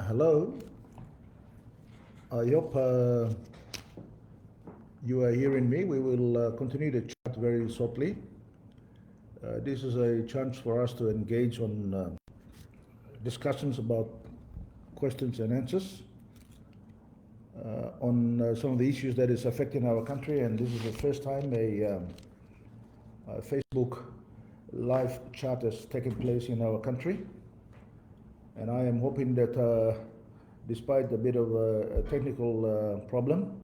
Hello. I hope you are hearing me. We will continue to chat very shortly. This is a chance for us to engage on discussions about questions and answers on some of the issues that is affecting our country. And this is the first time a Facebook live chat has taken place in our country. And I am hoping that despite a bit of a technical problem,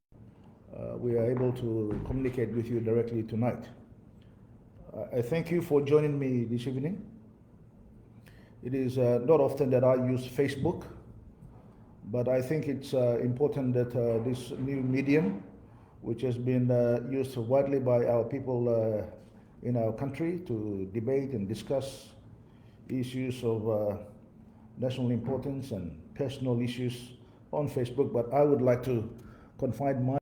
we are able to communicate with you directly tonight. I thank you for joining me this evening. It is not often that I use Facebook, but I think it's important that this new medium, which has been used widely by our people in our country to debate and discuss issues of national importance and personal issues on Facebook, but I would like to confine my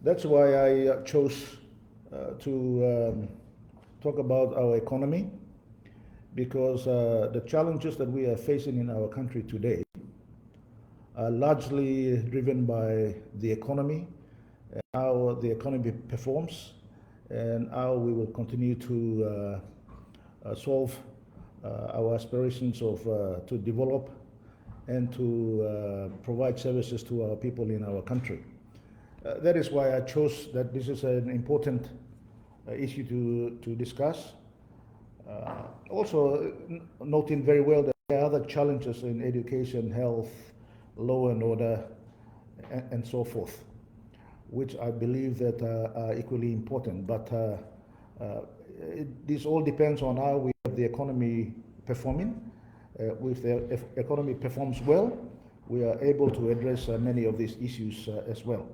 That's why I chose to talk about our economy, because the challenges that we are facing in our country today are largely driven by the economy, and how the economy performs, and how we will continue to solve our aspirations of to develop and to provide services to our people in our country. That is why I chose that this is an important issue to discuss. Also noting very well that there are other challenges in education, health, law and order, and so forth, which I believe that are equally important. But this all depends on how we have the economy performing. If the economy performs well, we are able to address many of these issues as well.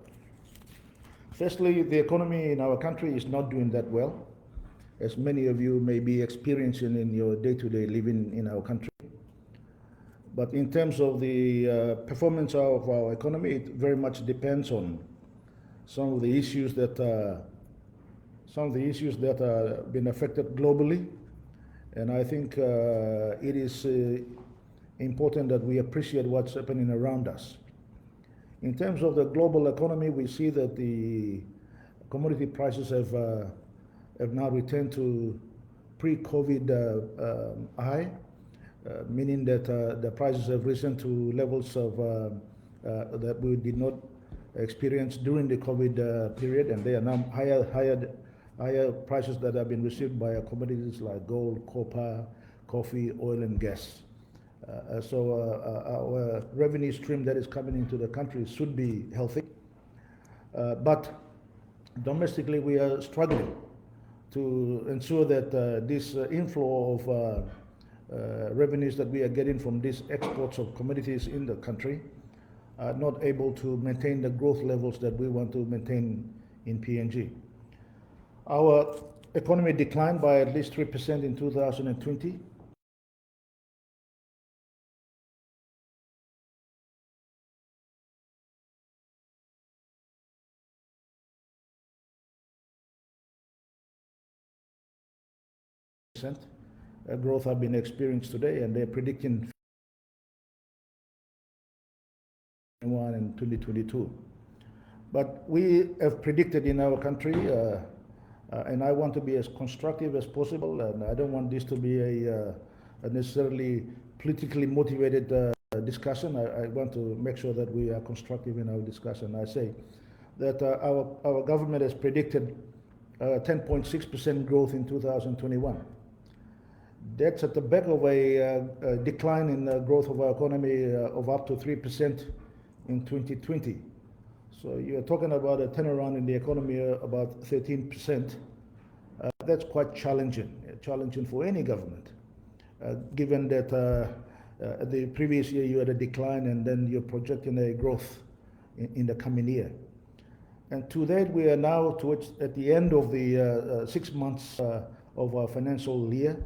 Firstly, the economy in our country is not doing that well, as many of you may be experiencing in your day-to-day living in our country. But in terms of the performance of our economy, it very much depends on some of the issues that are being affected globally, and I think it is important that we appreciate what's happening around us. In terms of the global economy, we see that the commodity prices have now returned to pre-COVID high, meaning that the prices have risen to levels of that we did not experience during the COVID period, and they are now higher prices that have been received by commodities like gold, copper, coffee, oil, and gas. So our revenue stream that is coming into the country should be healthy, but domestically we are struggling to ensure that this inflow of revenues that we are getting from these exports of commodities in the country are not able to maintain the growth levels that we want to maintain in PNG. Our economy declined by at least 3% in 2020. Growth have been experienced today, and they're predicting in 2022. But we have predicted in our country, and I want to be as constructive as possible, and I don't want this to be a necessarily politically motivated discussion. I want to make sure that we are constructive in our discussion. I say that our government has predicted 10.6% growth in 2021. That's at the back of a decline in the growth of our economy of up to 3% in 2020. So you're talking about a turnaround in the economy about 13%. That's quite challenging for any government, given that the previous year you had a decline and then you're projecting a growth in the coming year. And to that, we are now at the end of the 6 months of our financial year,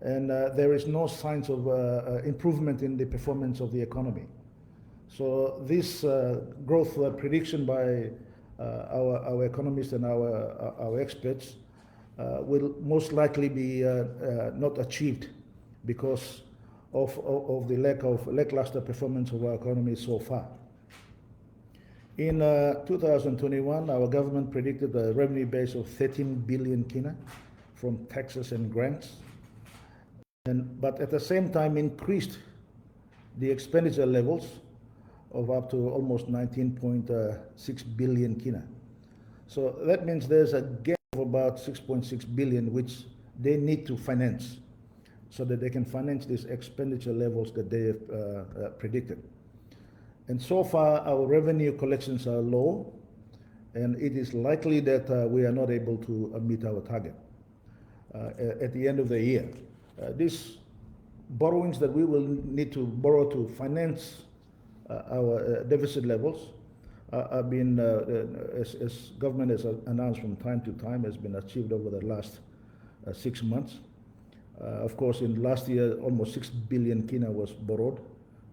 and there is no signs of improvement in the performance of the economy. So this growth prediction by our economists and our experts will most likely be not achieved because of the lackluster performance of our economy so far. In 2021, our government predicted a revenue base of 13 billion kina from taxes and grants, but at the same time increased the expenditure levels of up to almost 19.6 billion kina. So that means there's a gap of about 6.6 billion which they need to finance so that they can finance these expenditure levels that they have predicted. And so far, our revenue collections are low, and it is likely that we are not able to meet our target at the end of the year. These borrowings that we will need to borrow to finance our deficit levels have been, as government has announced from time to time, has been achieved over the last 6 months. Of course, in last year, almost 6 billion kina was borrowed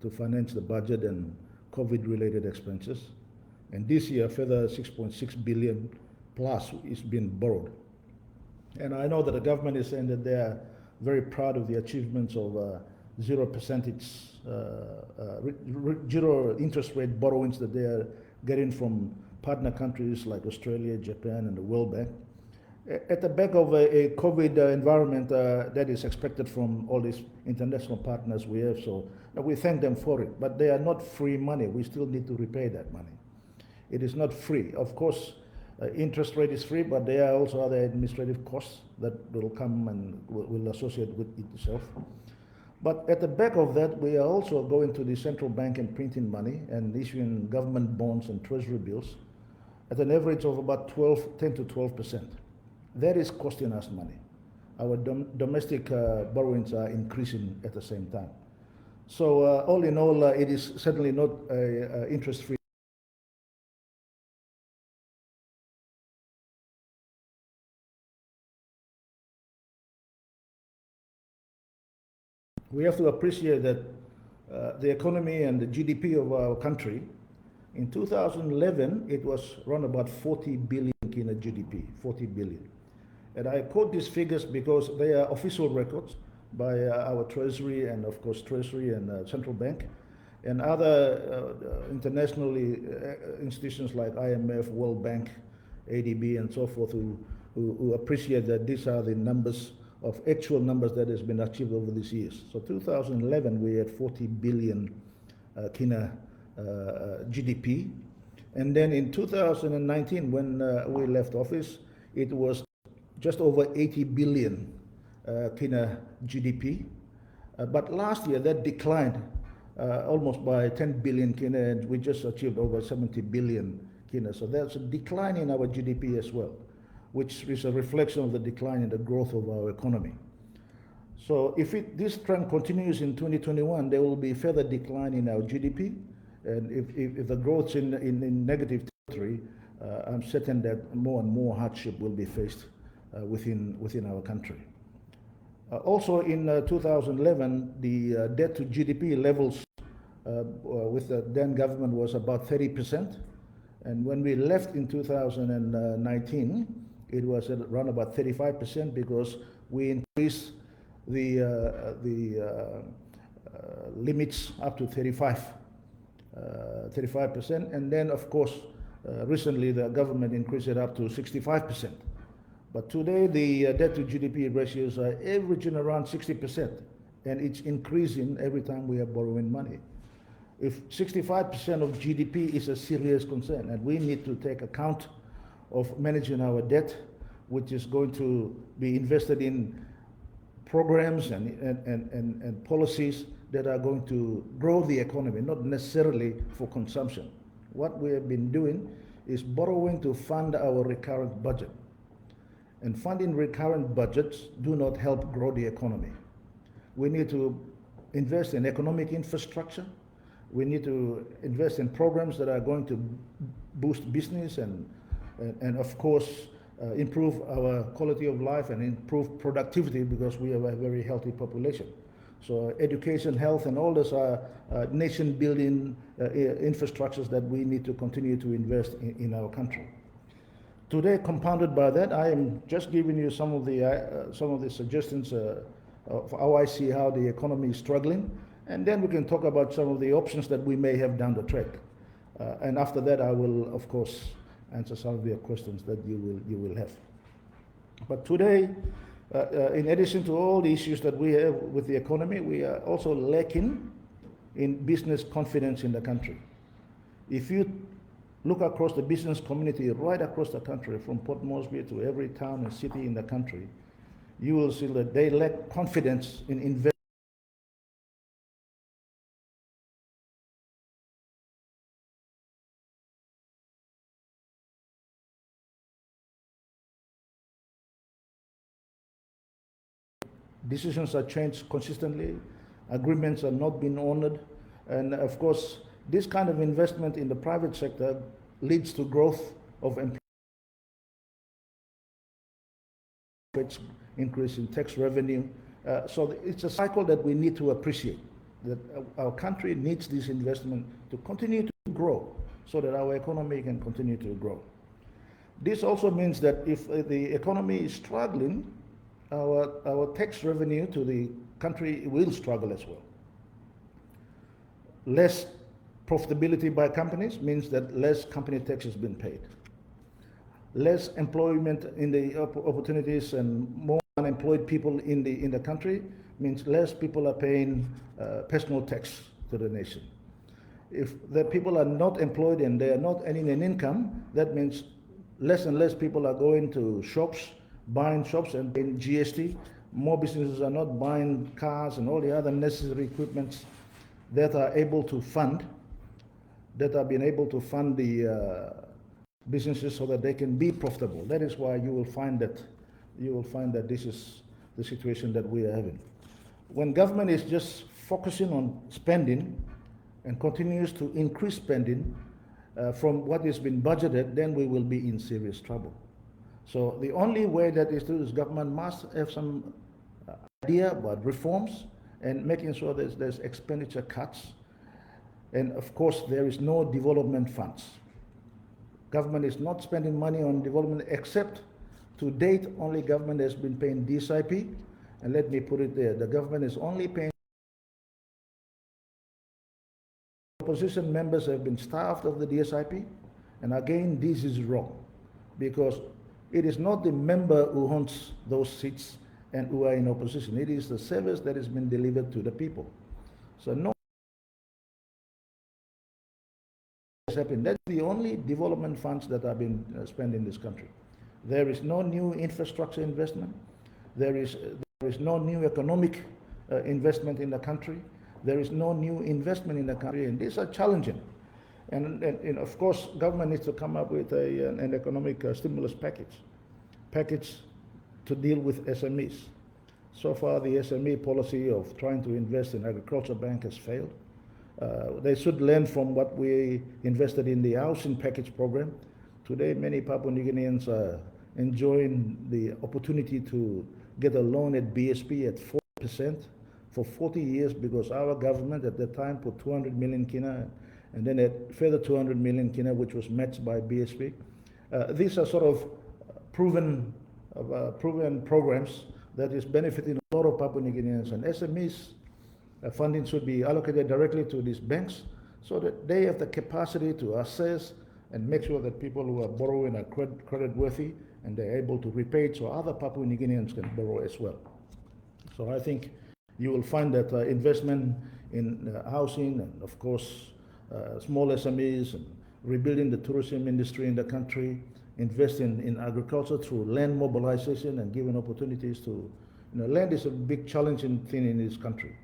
to finance the budget and COVID-related expenses. And this year, further 6.6 billion plus is being borrowed. And I know that the government is saying that they are very proud of the achievements of 0% zero interest rate borrowings that they are getting from partner countries like Australia, Japan, and the World Bank. At the back of a COVID environment that is expected from all these international partners we have, so we thank them for it. But they are not free money. We still need to repay that money. It is not free. Of course, interest rate is free, but there are also other administrative costs that will come and will associate with it itself. But at the back of that, we are also going to the central bank and printing money and issuing government bonds and treasury bills at an average of about 10 to 12%. That is costing us money. Our domestic borrowings are increasing at the same time. So all in all, it is certainly not interest-free. We have to appreciate that the economy and the GDP of our country, in 2011, it was around about 40 billion kina GDP, 40 billion. And I quote these figures because they are official records by our Treasury and, of course, Treasury and Central Bank and other internationally institutions like IMF, World Bank, ADB, and so forth who appreciate that these are the numbers of actual numbers that has been achieved over these years. So 2011, we had 40 billion kina GDP. And then in 2019, when we left office, it was just over 80 billion kina GDP. But last year that declined almost by 10 billion kina, and we just achieved over 70 billion kina. So there's a decline in our GDP as well, which is a reflection of the decline in the growth of our economy. So if this trend continues in 2021, there will be further decline in our GDP. And if the growth's in negative territory, I'm certain that more and more hardship will be faced within our country. Also in 2011, the debt to GDP levels with the then government was about 30%. And when we left in 2019, it was at around about 35% because we increased the limits up to 35%. And then, of course, recently the government increased it up to 65%. But today the debt to GDP ratios are averaging around 60%, and it's increasing every time we are borrowing money. If 65% of GDP is a serious concern, and we need to take account of managing our debt, which is going to be invested in programs and policies that are going to grow the economy, not necessarily for consumption. What we have been doing is borrowing to fund our recurrent budget. And funding recurrent budgets do not help grow the economy. We need to invest in economic infrastructure. We need to invest in programs that are going to boost business and of course, improve our quality of life and improve productivity because we have a very healthy population. So education, health, and all those are nation-building infrastructures that we need to continue to invest in our country. Today, compounded by that, I am just giving you some of the suggestions of how I see how the economy is struggling, and then we can talk about some of the options that we may have down the track. And after that, I will, of course, answer some of your questions that you will have. But today, in addition to all the issues that we have with the economy, we are also lacking in business confidence in the country. If you look across the business community right across the country, from Port Moresby to every town and city in the country, you will see that they lack confidence in investing. Decisions are changed consistently, agreements are not being honored, and of course, this kind of investment in the private sector leads to growth of employment, increase in tax revenue. So it's a cycle that we need to appreciate, that our country needs this investment to continue to grow so that our economy can continue to grow. This also means that if the economy is struggling, our tax revenue to the country will struggle as well. Less profitability by companies means that less company tax has been paid. Less employment in the opportunities and more unemployed people in the country means less people are paying personal tax to the nation. If the people are not employed and they are not earning an income, that means less and less people are going to shops, buying shops and paying GST. More businesses are not buying cars and all the other necessary equipments that are able to fund, that are being able to fund the businesses so that they can be profitable. That is why you will find that this is the situation that we are having. When government is just focusing on spending and continues to increase spending from what has been budgeted, then we will be in serious trouble. So the only way that is to do is government must have some idea about reforms and making sure there's expenditure cuts. And of course, there is no development funds. Government is not spending money on development, except to date, only government has been paying DSIP. And let me put it there, the government is only paying. Opposition members have been starved of the DSIP. And again, this is wrong, because it is not the member who owns those seats and who are in opposition. It is the service that has been delivered to the people. So no has happened. That's the only development funds that have been spent in this country. There is no new infrastructure investment. There is no new economic investment in the country. There is no new investment in the country, and these are challenging. And of course, government needs to come up with an economic stimulus package to deal with SMEs. So far, the SME policy of trying to invest in agriculture bank has failed. They should learn from what we invested in the housing package program. Today, many Papua New Guineans are enjoying the opportunity to get a loan at BSP at 4% for 40 years, because our government at that time put 200 million kina and then a further 200 million kina, which was matched by BSP. These are sort of proven programs that is benefiting a lot of Papua New Guineans, and SMEs funding should be allocated directly to these banks so that they have the capacity to assess and make sure that people who are borrowing are credit worthy and they're able to repay it, so other Papua New Guineans can borrow as well. So I think you will find that investment in housing and of course small SMEs and rebuilding the tourism industry in the country, investing in agriculture through land mobilization and giving opportunities to, land is a big challenging thing in this country.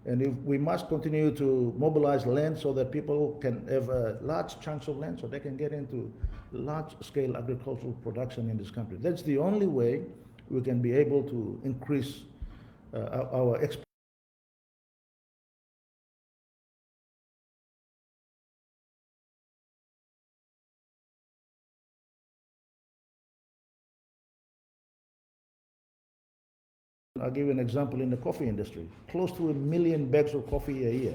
And if we must continue to mobilize land so that people can have large chunks of land so they can get into large-scale agricultural production in this country. That's the only way we can be able to increase our export. I'll give you an example in the coffee industry. Close to 1 million bags of coffee a year.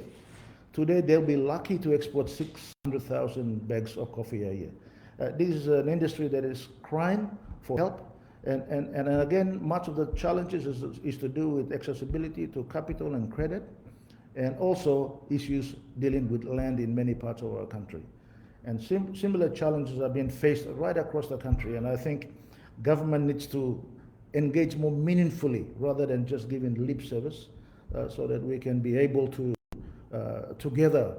Today, they'll be lucky to export 600,000 bags of coffee a year. This is an industry that is crying for help. And again, much of the challenges is to do with accessibility to capital and credit, and also issues dealing with land in many parts of our country. And similar challenges are being faced right across the country. And I think government needs to engage more meaningfully rather than just giving lip service, so that we can be able to together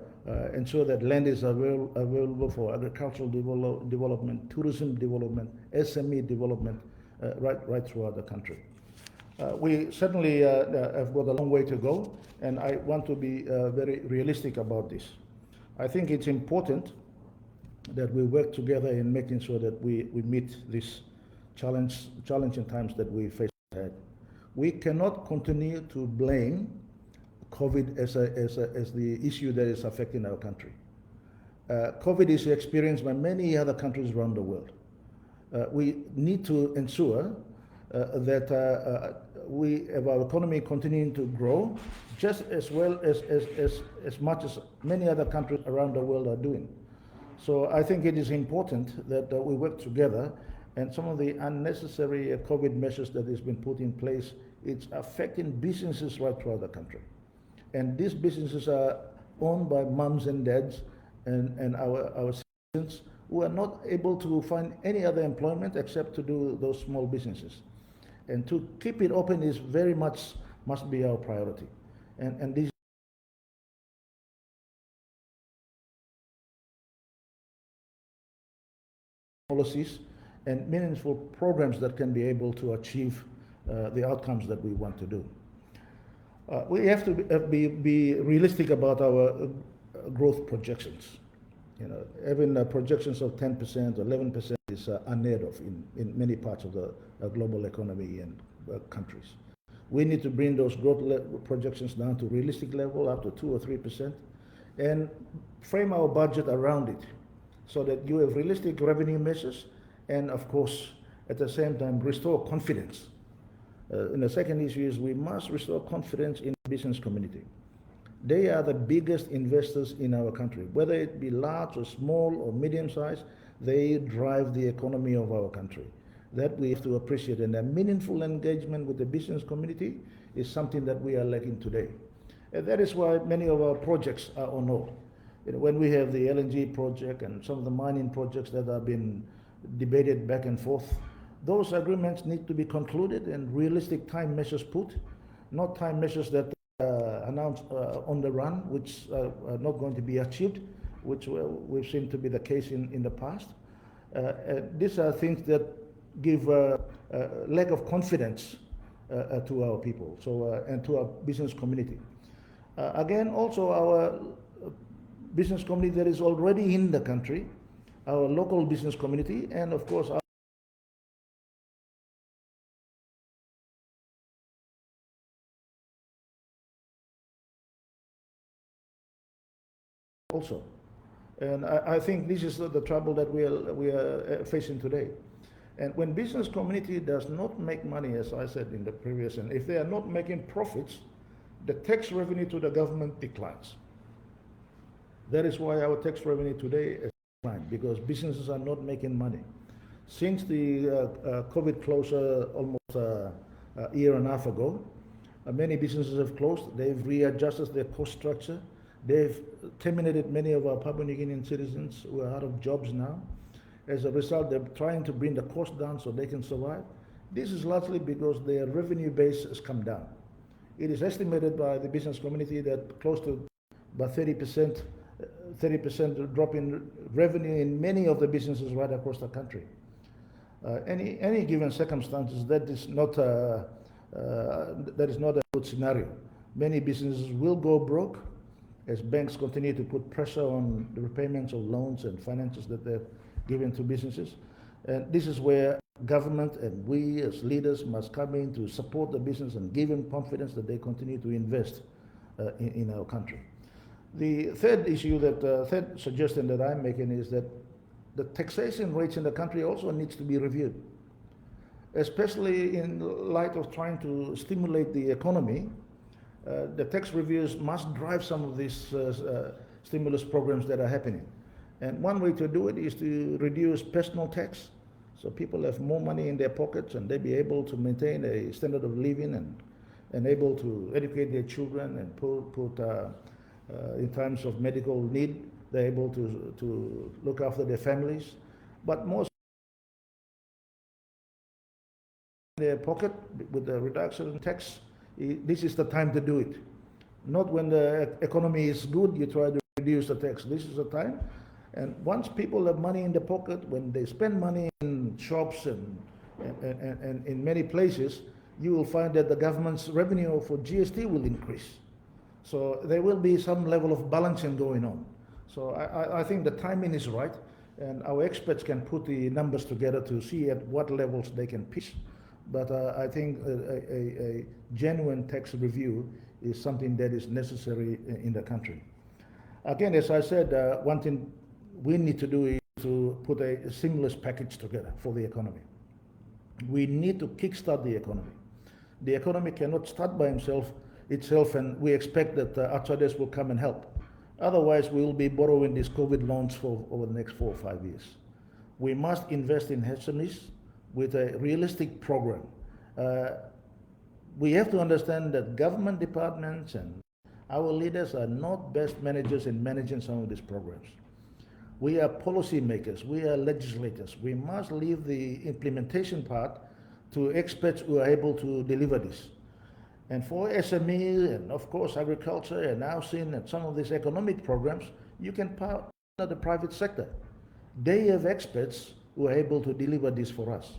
ensure that land is available for agricultural development, tourism development, SME development, right throughout the country. We certainly have got a long way to go, and I want to be very realistic about this. I think it's important that we work together in making sure that we meet these challenging times that we face ahead. We cannot continue to blame COVID as the issue that is affecting our country. COVID is experienced by many other countries around the world. We need to ensure that we have our economy continuing to grow just as well as much as many other countries around the world are doing. So I think it is important that we work together, and some of the unnecessary COVID measures that has been put in place, it's affecting businesses right throughout the country. And these businesses are owned by moms and dads and our citizens who are not able to find any other employment except to do those small businesses. And to keep it open is very much must be our priority. And these policies and meaningful programs that can be able to achieve the outcomes that we want to do. We have to be realistic about our growth projections. You know, having projections of 10% or 11% is unheard of in many parts of the global economy and countries. We need to bring those growth projections down to realistic level, up to 2 or 3%, and frame our budget around it so that you have realistic revenue measures and, of course, at the same time, restore confidence. And the second issue is we must restore confidence in the business community. They are the biggest investors in our country, whether it be large or small or medium size. They drive the economy of our country. That we have to appreciate, and a meaningful engagement with the business community is something that we are lacking today. And that is why many of our projects are on hold. You know, when we have the LNG project and some of the mining projects that have been debated back and forth, those agreements need to be concluded and realistic time measures put, not time measures that announced on the run, which are not going to be achieved, which we've seen to be the case in the past. These are things that give a lack of confidence to our people, and to our business community. Again, also our business community that is already in the country, our local business community, and of course our also. And I think this is the trouble that we are facing today. And when business community does not make money, as I said in the previous, and if they are not making profits, the tax revenue to the government declines. That is why our tax revenue today is declined, because businesses are not making money. Since the COVID closure almost a year and a half ago, many businesses have closed. They've readjusted their cost structure. They've terminated many of our Papua New Guinean citizens who are out of jobs now. As a result, they're trying to bring the cost down so they can survive. This is largely because their revenue base has come down. It is estimated by the business community that close to about 30% drop in revenue in many of the businesses right across the country. Any given circumstances, that is not a good scenario. Many businesses will go broke as banks continue to put pressure on the repayments of loans and finances that they're given to businesses. And this is where government and we as leaders must come in to support the business and give them confidence that they continue to invest in our country. The third issue, third suggestion that I'm making is that the taxation rates in the country also needs to be reviewed. especially in light of trying to stimulate the economy. The tax reviews must drive some of these stimulus programs that are happening. And one way to do it is to reduce personal tax, so people have more money in their pockets and they be able to maintain a standard of living and able to educate their children and put in times of medical need, they're able to look after their families. But most in their pocket with the reduction in tax, this is the time to do it. Not when the economy is good, you try to reduce the tax. This is the time. And once people have money in the pocket, when they spend money in shops and in many places, you will find that the government's revenue for GST will increase. So there will be some level of balancing going on. So I think the timing is right, and our experts can put the numbers together to see at what levels they can pitch. But I think a genuine tax review is something that is necessary in the country. Again, as I said, one thing we need to do is to put a stimulus package together for the economy. We need to kickstart the economy. The economy cannot start by itself, and we expect that outsiders will come and help. Otherwise, we will be borrowing these COVID loans for over the next 4 or 5 years. We must invest in SMEs with a realistic program. We have to understand that government departments and our leaders are not best managers in managing some of these programs. We are policy makers, we are legislators. We must leave the implementation part to experts who are able to deliver this. And for SME and of course agriculture and housing and some of these economic programs, you can partner the private sector. They have experts who are able to deliver this for us.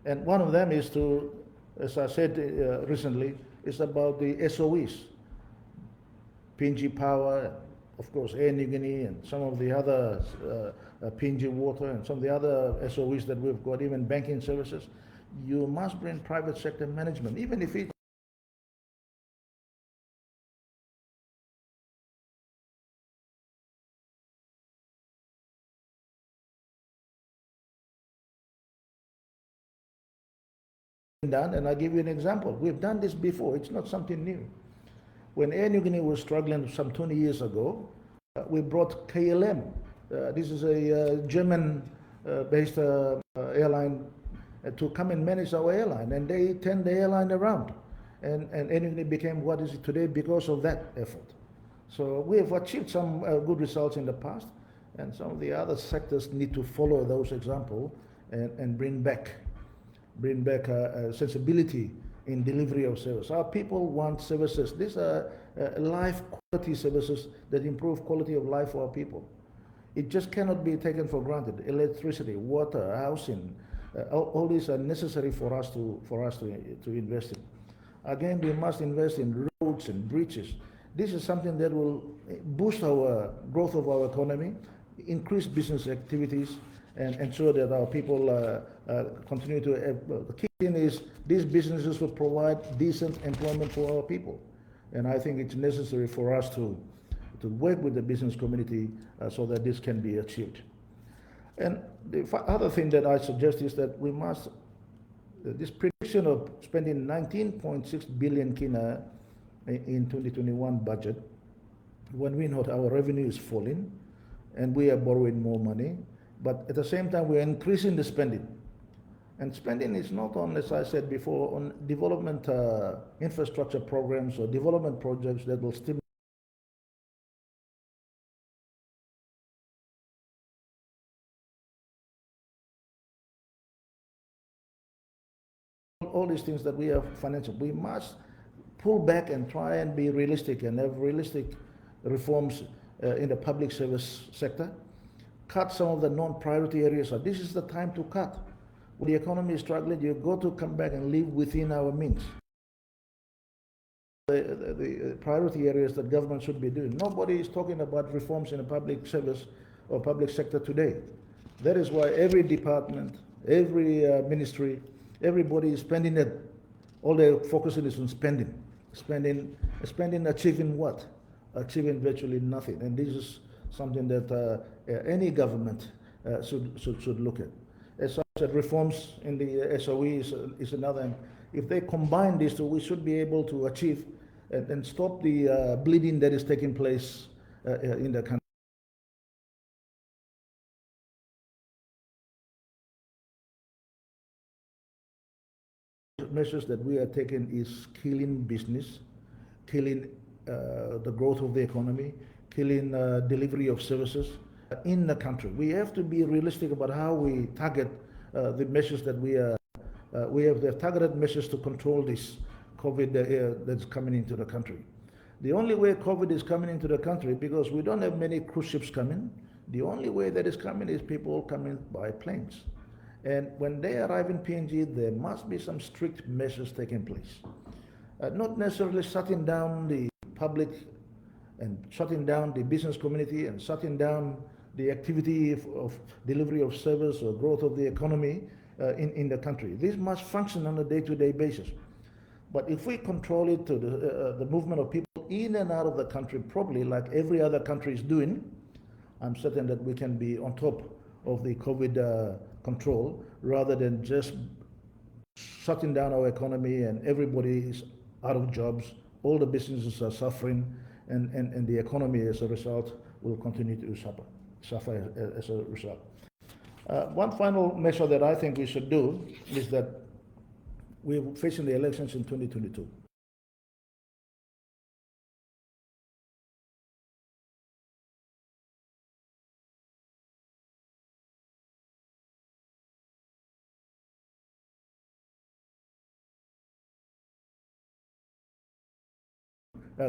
And one of them is to, as I said recently, is about the SOEs, PNG Power, of course Air Niugini and some of the other PNG Water and some of the other SOEs that we've got, even banking services. You must bring private sector management, even if it done. And I'll give you an example. We've done this before. It's not something new. When Air Niugini was struggling some 20 years ago, we brought KLM. This is a German-based airline to come and manage our airline, and they turned the airline around. And Air Niugini became what is it today because of that effort. So we have achieved some good results in the past, and some of the other sectors need to follow those examples and bring back sensibility in delivery of service. Our people want services. These are life quality services that improve quality of life for our people. It just cannot be taken for granted. Electricity, water, housing, all these are necessary for us to invest in. Again, we must invest in roads and bridges. This is something that will boost our growth of our economy, increase business activities, and ensure that our people continue to. The key thing is these businesses will provide decent employment for our people, and I think it's necessary for us to work with the business community so that this can be achieved. And the other thing that I suggest is that we must, this prediction of spending 19.6 billion kina in 2021 budget, when we know our revenue is falling and we are borrowing more money, but at the same time we are increasing the spending. And spending is not on, as I said before, on development infrastructure programs or development projects that will stimulate all these things that we have financial. We must pull back and try and be realistic and have realistic reforms in the public service sector. Cut some of the non-priority areas. So this is the time to cut. When the economy is struggling, you've got to come back and live within our means. The priority areas that government should be doing. Nobody is talking about reforms in the public service or public sector today. That is why every department, every ministry, everybody is spending it. All their focus is on spending. Spending, achieving what? Achieving virtually nothing. And this is something that any government should look at. As I said, reforms in the SOE is another. And if they combine these two, we should be able to achieve and stop the bleeding that is taking place in the country. Measures that we are taking is killing business, killing the growth of the economy, killing delivery of services in the country. We have to be realistic about how we target the measures that we have the targeted measures to control this COVID that's coming into the country. The only way COVID is coming into the country, because we don't have many cruise ships coming, the only way that is coming is people coming by planes. And when they arrive in PNG, there must be some strict measures taking place. Not necessarily shutting down the public and shutting down the business community and shutting down the activity of delivery of service or growth of the economy in the country. This must function on a day-to-day basis. But if we control it to the movement of people in and out of the country properly, like every other country is doing, I'm certain that we can be on top of the COVID control, rather than just shutting down our economy and everybody is out of jobs, all the businesses are suffering, and the economy as a result will continue to suffer as a result. One final measure that I think we should do is that we're facing the elections in 2022.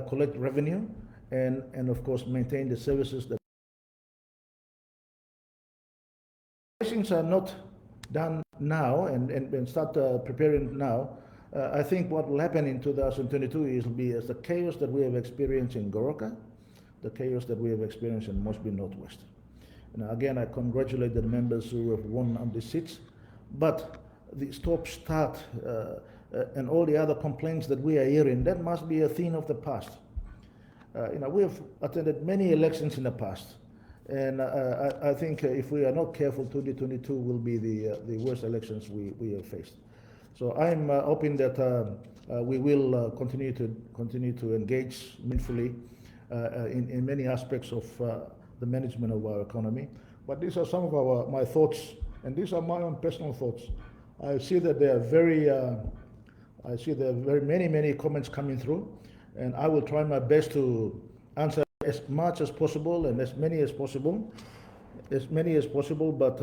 Collect revenue and of course maintain the services that things are not done now and start preparing now. I think what will happen in 2022 will be as the chaos that we have experienced in Goroka, the chaos that we have experienced in Mosby Northwest. Now again, I congratulate the members who have won on the seats, but the stop-start and all the other complaints that we are hearing, that must be a thing of the past. We have attended many elections in the past, and I think if we are not careful, 2022 will be the worst elections we have faced. So I'm hoping that we will continue to engage meaningfully in many aspects of the management of our economy. But these are some of my thoughts, and these are my own personal thoughts. I see that there are very many comments coming through, and I will try my best to answer as much as possible and as many as possible. But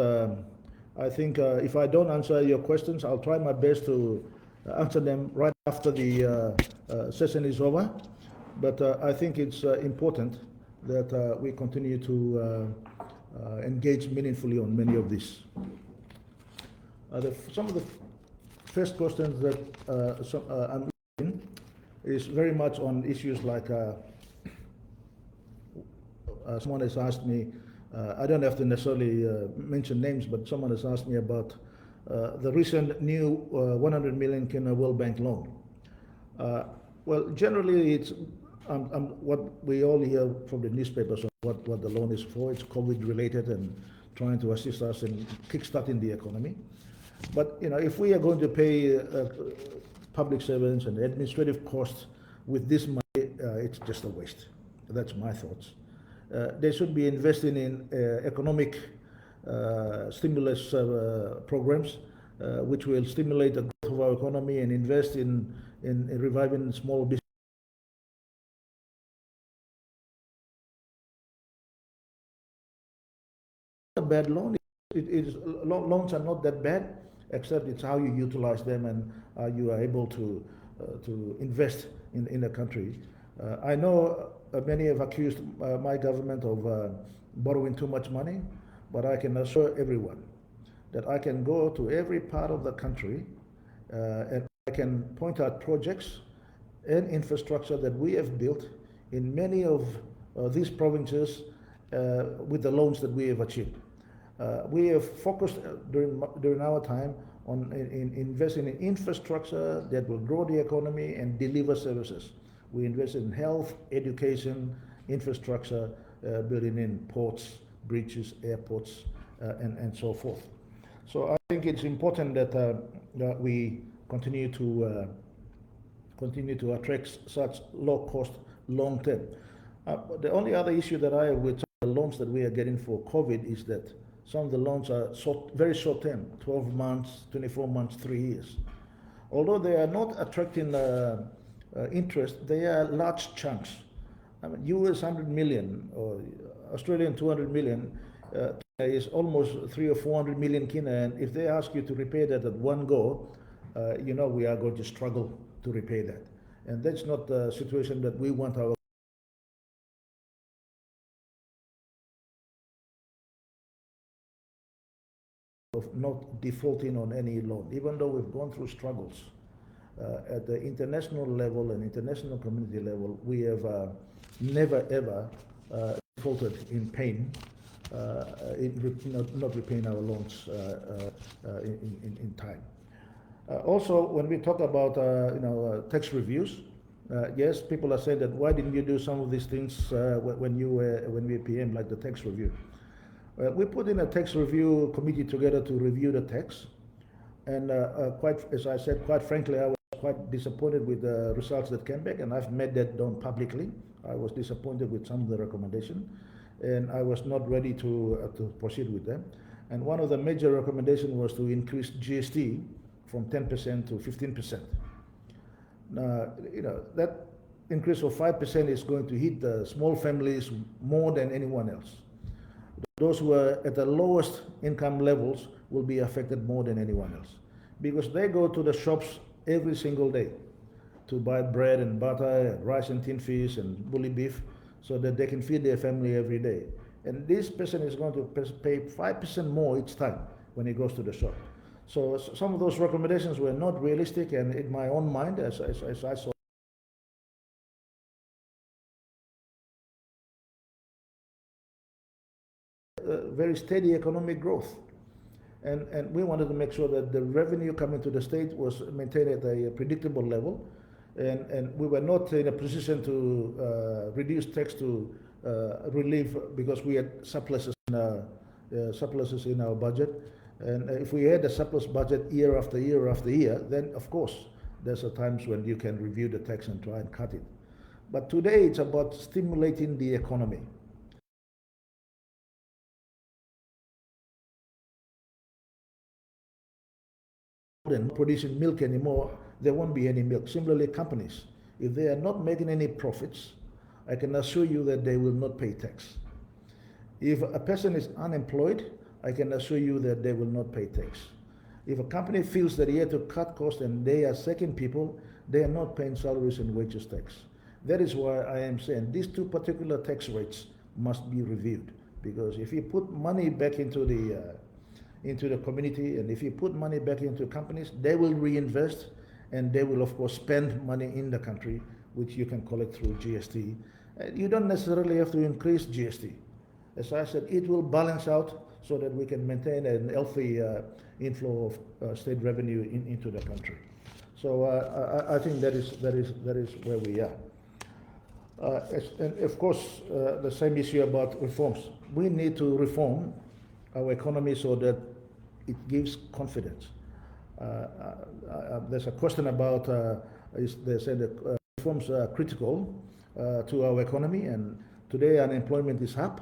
I think if I don't answer your questions, I'll try my best to answer them right after the session is over. But I think it's important that we continue to engage meaningfully on many of these. Some of the first questions that I'm in is very much on issues like someone has asked me, I don't have to necessarily mention names, but someone has asked me about the recent new 100 million Kenya World Bank loan. Well, generally it's what we all hear from the newspapers on what the loan is for. It's COVID related and trying to assist us in kickstarting the economy. But if we are going to pay public servants and administrative costs with this money, it's just a waste. That's my thoughts. They should be investing in economic stimulus programs, which will stimulate the growth of our economy and invest in reviving small business. A bad loan. Loans are not that bad, except it's how you utilize them and how you are able to invest in the country. I know many have accused my government of borrowing too much money, but I can assure everyone that I can go to every part of the country and I can point out projects and infrastructure that we have built in many of these provinces with the loans that we have achieved. We have focused during our time on investing in infrastructure that will grow the economy and deliver services. We invest in health, education, infrastructure, building in ports, bridges, airports, and so forth. So I think it's important that we continue to attract such low cost long term. The only other issue that I have with the loans that we are getting for COVID is that some of the loans are very short term, 12 months, 24 months, 3 years. Although they are not attracting interest, they are large chunks. I mean, US 100 million or Australian 200 million is almost 300 or 400 million kina, and if they ask you to repay that at one go, we are going to struggle to repay that. And that's not the situation that we want our of not defaulting on any loan, even though we've gone through struggles. At the international level and international community level, we have never ever defaulted in paying, not repaying our loans in time. Also, when we talk about tax reviews, yes, people are saying that why didn't you do some of these things when we were PM, like the tax review? We put in a tax review committee together to review the tax, and as I said, quite frankly, I was quite disappointed with the results that came back, and I've made that known publicly. I was disappointed with some of the recommendations, and I was not ready to proceed with them. And one of the major recommendations was to increase GST from 10% to 15%. Now, that increase of 5% is going to hit the small families more than anyone else. Those who are at the lowest income levels will be affected more than anyone else, because they go to the shops every single day to buy bread and butter, and rice and tin fish and bully beef, so that they can feed their family every day. And this person is going to pay 5% more each time when he goes to the shop. So some of those recommendations were not realistic, and in my own mind, as I saw, very steady economic growth. And we wanted to make sure that the revenue coming to the state was maintained at a predictable level, and we were not in a position to reduce tax to relieve, because we had surpluses in our budget. And if we had a surplus budget year after year after year, then of course there's a times when you can review the tax and try and cut it. But today it's about stimulating the economy. And producing milk anymore, there won't be any milk. Similarly, companies, if they are not making any profits, I can assure you that they will not pay tax. If a person is unemployed, I can assure you that they will not pay tax. If a company feels that he had to cut costs and they are sacking people, they are not paying salaries and wages tax. That is why I am saying these two particular tax rates must be reviewed, because if you put money back into the community, and if you put money back into companies, they will reinvest, and they will of course spend money in the country, which you can collect through GST. You don't necessarily have to increase GST. As I said, it will balance out so that we can maintain an healthy inflow of state revenue into the country. So I think that is where we are. And of course, the same issue about reforms. We need to reform our economy so that it gives confidence. There's a question about, they said that reforms are critical to our economy, and today unemployment is up.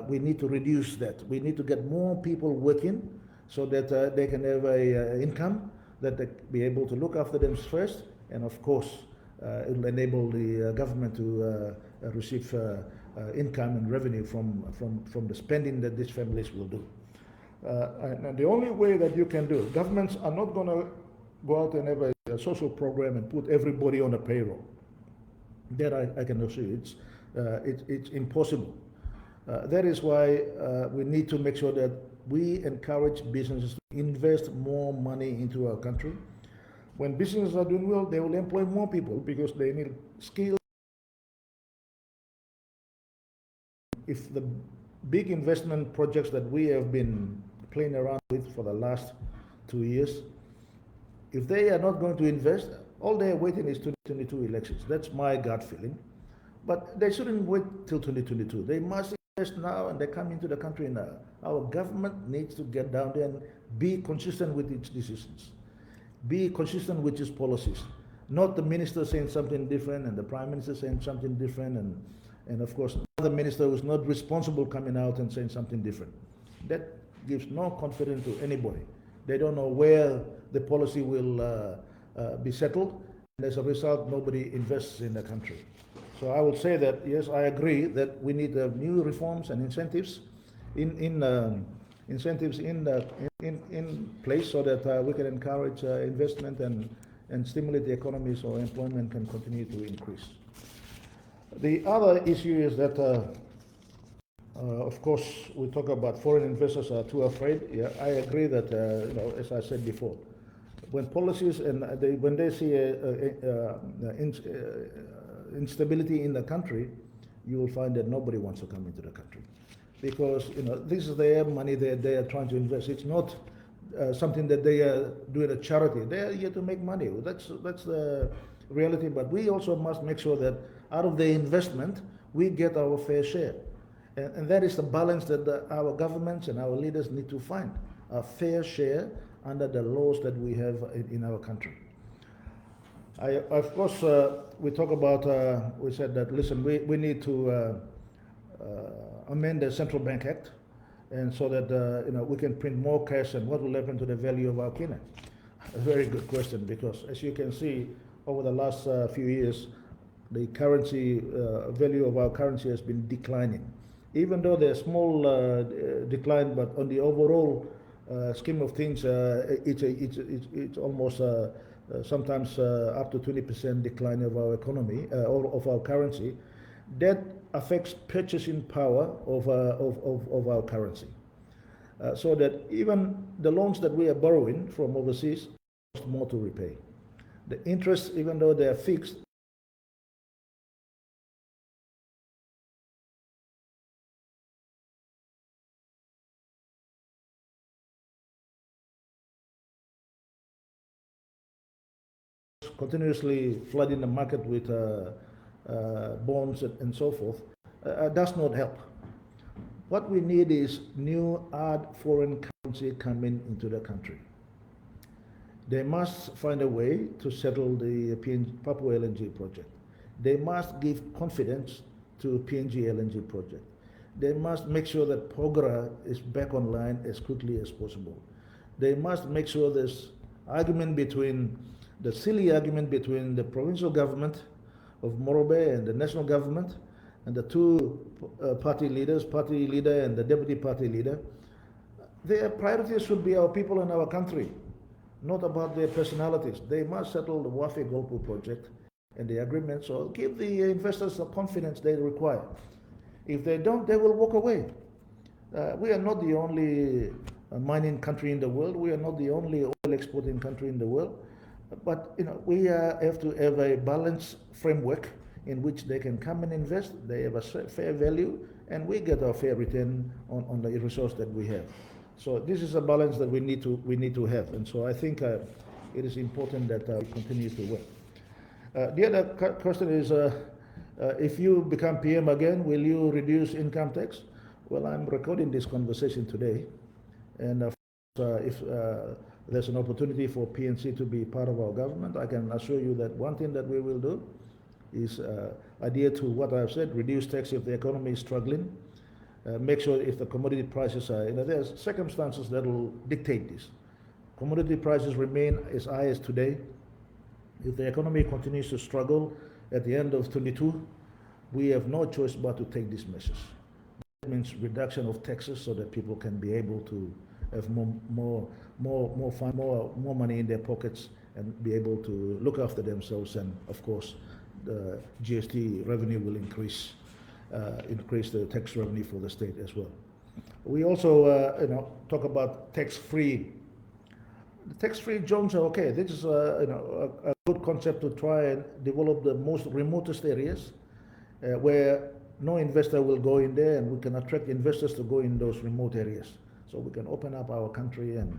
We need to reduce that. We need to get more people working so that they can have an income, that they be able to look after them first, and of course it will enable the government to receive income and revenue from the spending that these families will do. And the only way that you can do, governments are not going to go out and have a social program and put everybody on a payroll. That I can assure you, it's impossible. That is why we need to make sure that we encourage businesses to invest more money into our country. When businesses are doing well, they will employ more people because they need skills. If the big investment projects that we have been playing around with for the last 2 years, if they are not going to invest, all they are waiting is 2022 elections. That's my gut feeling. But they shouldn't wait till 2022. They must invest now and they come into the country now. Our government needs to get down there and be consistent with its decisions, be consistent with its policies. Not the minister saying something different and the prime minister saying something different, and of course another minister who's not responsible coming out and saying something different. That gives no confidence to anybody. They don't know where the policy will be settled, and as a result, nobody invests in the country. So I will say that yes, I agree that we need new reforms and incentives in place so that we can encourage investment and stimulate the economy so employment can continue to increase. The other issue is that, of course, we talk about foreign investors are too afraid. Yeah, I agree that, as I said before, when policies and when they see instability in the country, you will find that nobody wants to come into the country, because this is their money that they are trying to invest. It's not something that they are doing a charity. They are here to make money. That's the reality. But we also must make sure that out of the investment we get our fair share, and that is the balance that our governments and our leaders need to find, a fair share under the laws that we have in our country. Of course, we talk about, we said that, listen, we need to amend the Central Bank Act, and so that we can print more cash, and what will happen to the value of our kina? A very good question, because as you can see, over the last few years, the currency value of our currency has been declining. Even though there's small decline, but on the overall scheme of things, it's almost sometimes up to 20% decline of our economy, of our currency. That affects purchasing power of our currency. So that even the loans that we are borrowing from overseas cost more to repay. The interest, even though they are fixed, continuously flooding the market with bonds and so forth, does not help. What we need is new hard foreign currency coming into the country. They must find a way to settle the Papua LNG project. They must give confidence to PNG LNG project. They must make sure that Pogra is back online as quickly as possible. They must make sure this argument between the silly argument between the provincial government of Morobe and the national government and the two party leaders, party leader and the deputy party leader, their priorities should be our people and our country, not about their personalities. They must settle the Wafi Golpu project and the agreement, so give the investors the confidence they require. If they don't, they will walk away. We are not the only mining country in the world. We are not the only oil exporting country in the world. But we have to have a balanced framework in which they can come and invest. They have a fair value, and we get our fair return on the resource that we have. So this is a balance that we need to have. And so I think it is important that we continue to work. The other question is, if you become PM again, will you reduce income tax? Well, I'm recording this conversation today, and if there's an opportunity for PNC to be part of our government, I can assure you that one thing that we will do is adhere to what I've said: reduce tax if the economy is struggling, make sure if the commodity prices are, there's circumstances that will dictate this. Commodity prices remain as high as today. If the economy continues to struggle at the end of 22, we have no choice but to take these measures. That means reduction of taxes so that people can be able to have more money in their pockets and be able to look after themselves, and of course the GST revenue will increase the tax revenue for the state as well. We also talk about tax-free. The tax-free zones are okay. This is a good concept to try and develop the most remotest areas where no investor will go in there, and we can attract investors to go in those remote areas. So we can open up our country, and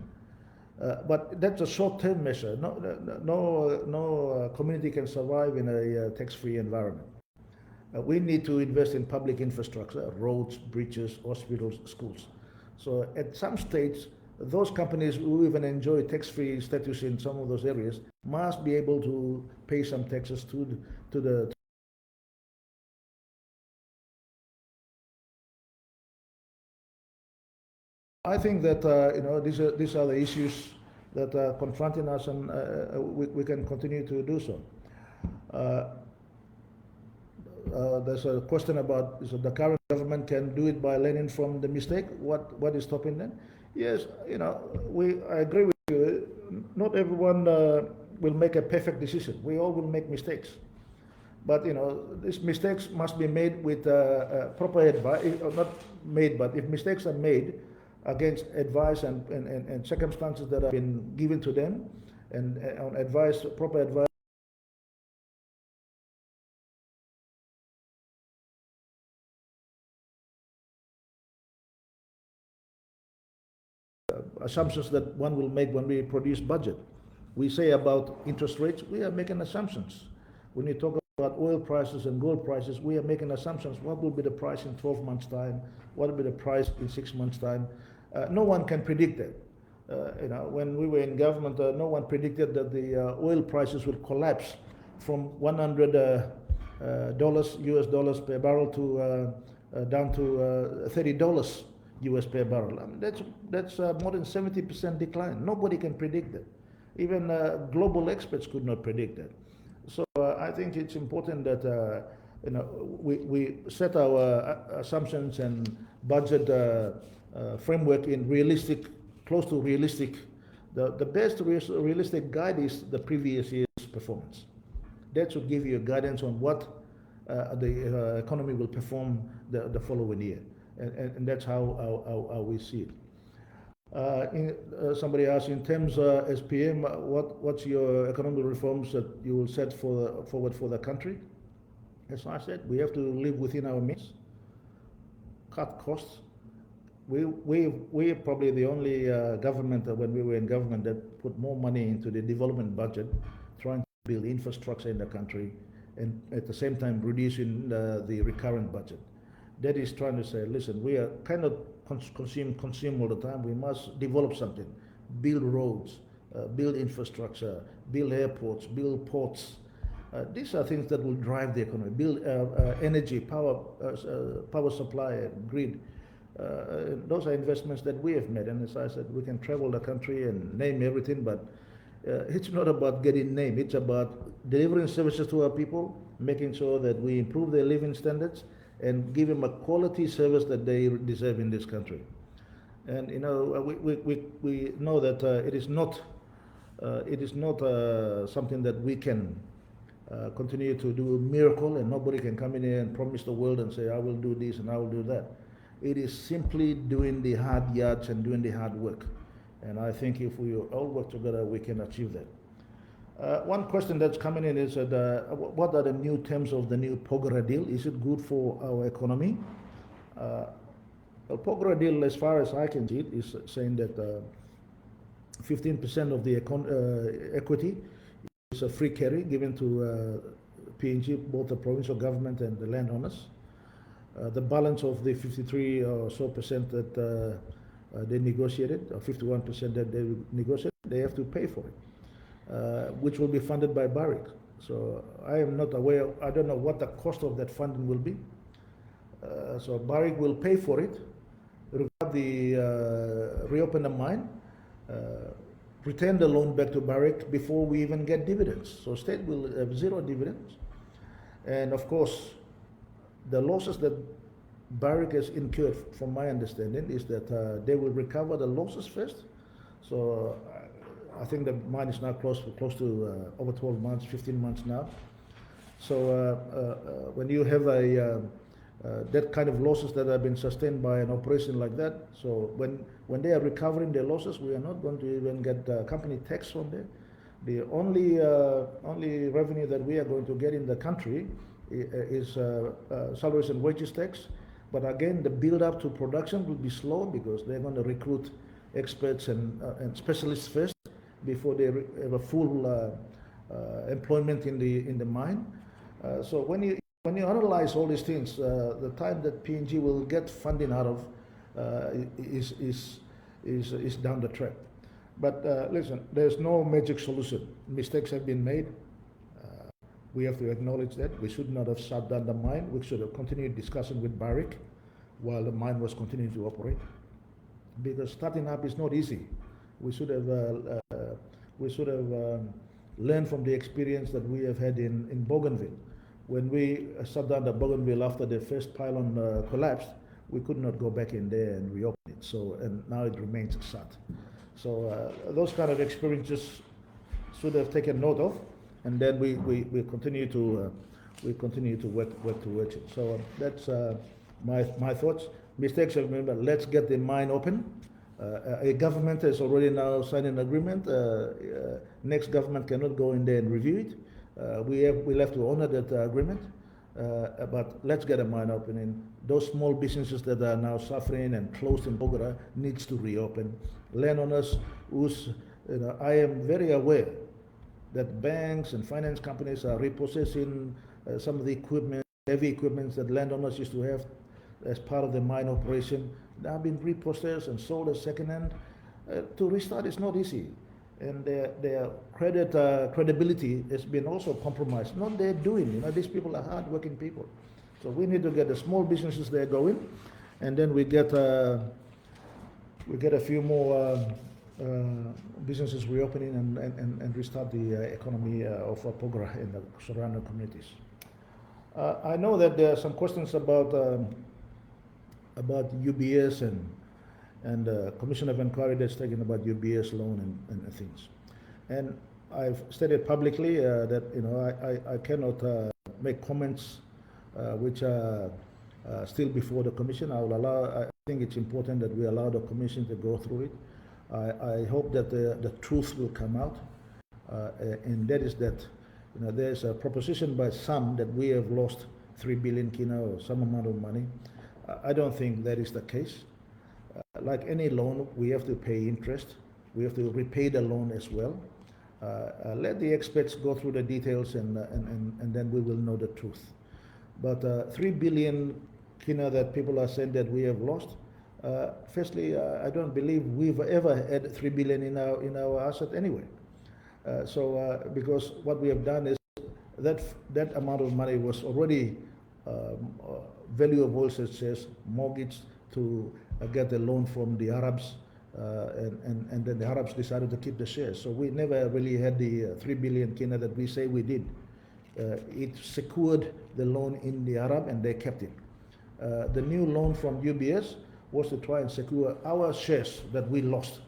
but that's a short-term measure. No community can survive in a tax-free environment. We need to invest in public infrastructure, roads, bridges, hospitals, schools. So at some stage, those companies who even enjoy tax-free status in some of those areas must be able to pay some taxes to the. I think that these are the issues that are confronting us, and we can continue to do so. There's a question about is the current government can do it by learning from the mistake. What is stopping them? Yes, I agree with you. Not everyone will make a perfect decision. We all will make mistakes, but these mistakes must be made with proper advice. Not made, but if mistakes are made against advice and circumstances that have been given to them, and on advice, proper advice. Assumptions that one will make when we produce budget. We say about interest rates, we are making assumptions. When you talk about oil prices and gold prices, we are making assumptions. What will be the price in 12 months' time? What will be the price in 6 months' time? No one can predict that. When we were in government, no one predicted that the oil prices would collapse from $100 US dollars per barrel to down to $30 US per barrel. I mean, that's more than 70% decline. Nobody can predict that. Even global experts could not predict that. So I think it's important that we set our assumptions and budget framework in realistic, close to realistic. The best realistic guide is the previous year's performance. That should give you a guidance on what the economy will perform the following year. And that's how we see it. Somebody asked, in terms as PM, what's your economic reforms that you will set forward for the country? As I said, we have to live within our means, cut costs. We're probably the only government when we were in government that put more money into the development budget, trying to build infrastructure in the country, and at the same time reducing the recurrent budget. That is trying to say, listen, we are kind of consume all the time. We must develop something, build roads, build infrastructure, build airports, build ports. These are things that will drive the economy. Build energy, power supply, grid. Those are investments that we have made. And as I said, we can travel the country and name everything, but it's not about getting named. It's about delivering services to our people, making sure that we improve their living standards, and give them a quality service that they deserve in this country. And we know that it is not something that we can continue to do a miracle, and nobody can come in here and promise the world and say, I will do this and I will do that. It is simply doing the hard yards and doing the hard work. And I think if we all work together, we can achieve that. One question that's coming in is what are the new terms of the new POGRA deal? Is it good for our economy? Well, POGRA deal, as far as I can see it, is saying that 15% of the equity is a free carry given to PNG, both the provincial government and the landowners. The balance of the 53 or so percent that they negotiated, or 51% that they negotiated, they have to pay for it. Which will be funded by Barrick. So I am not aware, I don't know what the cost of that funding will be. So Barrick will pay for it, reopen the mine, return the loan back to Barrick before we even get dividends. So state will have zero dividends. And of course, the losses that Barrick has incurred, from my understanding, is that they will recover the losses first. So I think the mine is now close to over 12 months, 15 months now. So when you have that kind of losses that have been sustained by an operation like that, so when they are recovering their losses, we are not going to even get company tax from there. The only revenue that we are going to get in the country is salaries and wages tax. But again, the build up to production will be slow because they're going to recruit experts and specialists first before they have a full employment in the mine. So when you when you analyze all these things, the time that PNG will get funding out of is, is, is down the track. But listen, there's no magic solution. Mistakes have been made. We have to acknowledge that. We should not have shut down the mine. We should have continued discussing with Barrick while the mine was continuing to operate. Because starting up is not easy. We should have learned from the experience that we have had in Bougainville. When we shut down the Bougainville after the first pylon collapsed, we could not go back in there and reopen it. So, and now it remains shut. So those kind of experiences should have taken note of, and then we continue to work towards it. So that's my thoughts. Mistakes have been made. Let's get the mine open. A government has already now signed an agreement. Next government cannot go in there and review it. We'll have to honor that agreement. But let's get a mine opening. Those small businesses that are now suffering and closed in Bogota needs to reopen. Landowners, I am very aware that banks and finance companies are repossessing some of the equipment, heavy equipment that landowners used to have as part of the mine operation. They have been repossessed and sold as second-hand. To restart is not easy, and their credibility has been also compromised. Not their doing. These people are hard-working people. So we need to get the small businesses there going, and then we get a few more businesses reopening and restart the economy of Pogra and the surrounding communities. I know that there are some questions about UBS and Commission of Inquiry that's taken about UBS loan and things. And I've stated publicly that I cannot make comments which are still before the Commission. I think it's important that we allow the Commission to go through it. I hope that the truth will come out, and that is that there's a proposition by some that we have lost 3 billion kina or some amount of money. I don't think that is the case. Like any loan, we have to pay interest. We have to repay the loan as well. Let the experts go through the details, and then we will know the truth. But 3 billion kina that people are saying that we have lost, firstly, I don't believe we've ever had 3 billion in our asset anyway. Because what we have done is that amount of money was already value of oil shares mortgaged to get a loan from the Arabs, and then the Arabs decided to keep the shares. So we never really had the 3 billion kina that we say we did. It secured the loan in the Arab, and they kept it. The new loan from UBS was to try and secure our shares that we lost.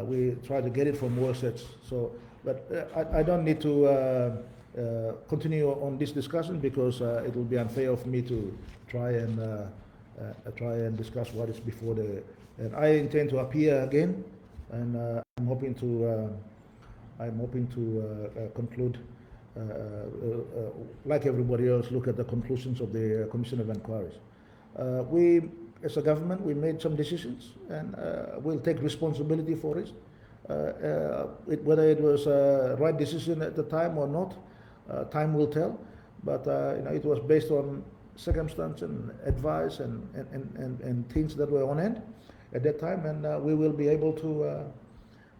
We tried to get it from oil shares. So, but I don't need to continue on this discussion because it will be unfair of me to try and discuss what is before the. And I intend to appear again, and I'm hoping to conclude like everybody else. Look at the conclusions of the Commission of Inquiries. We, as a government, we made some decisions, and we'll take responsibility for it. Whether it was a right decision at the time or not, time will tell. But it was based on circumstance and advice and things that were on hand at that time, and we will be able to.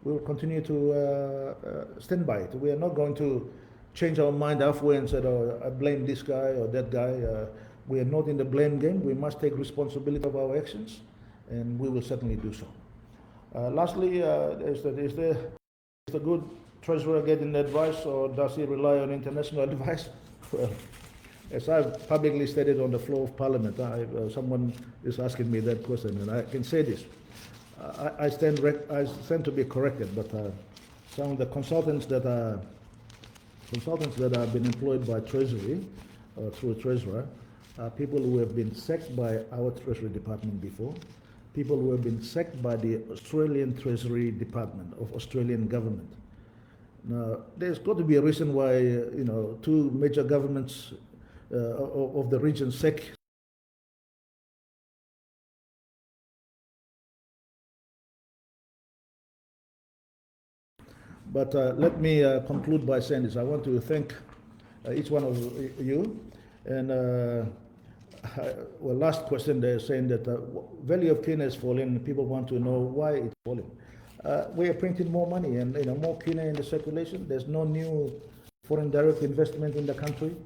We will continue to stand by it. We are not going to change our mind halfway and say, "Oh, I blame this guy or that guy." We are not in the blame game. We must take responsibility of our actions, and we will certainly do so. Lastly, is the good treasurer getting advice, or does he rely on international advice? Well, as I've publicly stated on the floor of Parliament, someone is asking me that question, and I can say this. I stand to be corrected, but some of the consultants that have been employed by Treasury through a treasurer are people who have been sacked by our Treasury Department before, people who have been sacked by the Australian Treasury Department of Australian government. Now, there's got to be a reason why two major governments of the region sack. But let me conclude by saying this. I want to thank each one of you. And well, last question, they're saying that value of kina is falling. People want to know why it's falling. We are printing more money and more kina in the circulation. There's no new foreign direct investment in the country,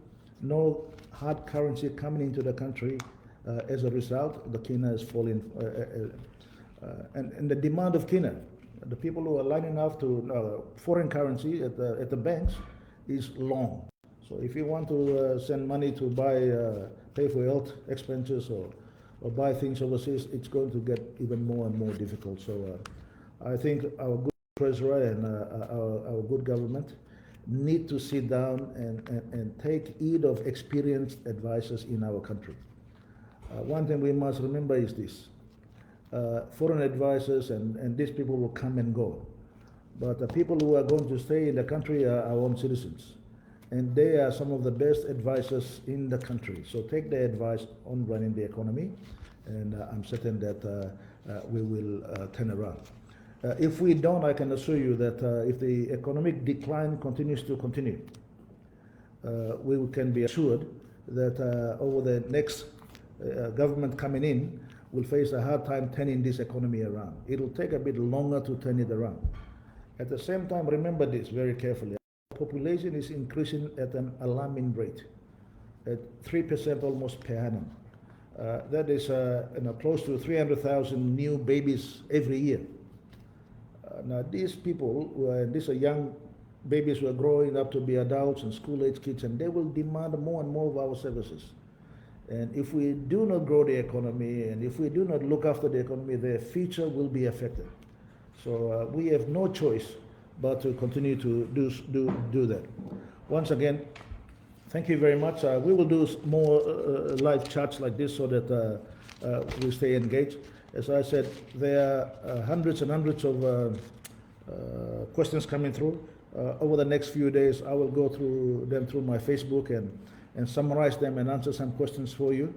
no hard currency coming into the country. As a result, the kina is falling, and the demand of kina, the people who are lining up to foreign currency at the banks is long. So if you want to send money to pay for health expenses or buy things overseas, it's going to get even more and more difficult. So I think our good treasurer and our good government need to sit down and take heed of experienced advisors in our country. One thing we must remember is this. Foreign advisors and these people will come and go. But the people who are going to stay in the country are our own citizens. And they are some of the best advisors in the country. So take their advice on running the economy, and I'm certain that we will turn around. If we don't, I can assure you that if the economic decline continues to continue, we can be assured that over the next government coming in will face a hard time turning this economy around. It'll take a bit longer to turn it around. At the same time, remember this very carefully. Population is increasing at an alarming rate, at 3% almost per annum. That is close to 300,000 new babies every year. Now these people, these are young babies who are growing up to be adults and school-age kids, and they will demand more and more of our services. And if we do not grow the economy, and if we do not look after the economy, their future will be affected. So we have no choice but to continue to do that. Once again, thank you very much. We will do more live chats like this so that we stay engaged. As I said, there are hundreds and hundreds of questions coming through. Over the next few days, I will go through them through my Facebook and summarize them and answer some questions for you.